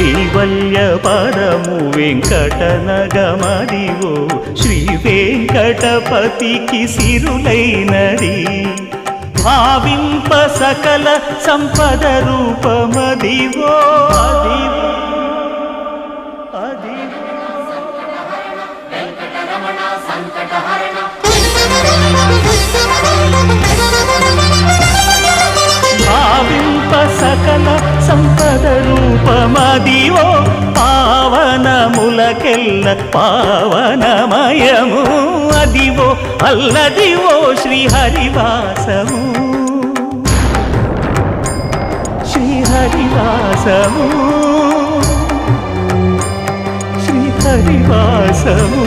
కైవల్య పదము వెంకటనగమదివో శ్రీ వెంకటపతికి సిరులైనది భావింప సకల సంపద రూపమదివో అదివో భావింప సకల సంపద రూపమదివో పావనములకెల్ల పావనమయము అదివో అల్లదివో శ్రీహరివాసము శ్రీహరివాసము శ్రీహరివాసము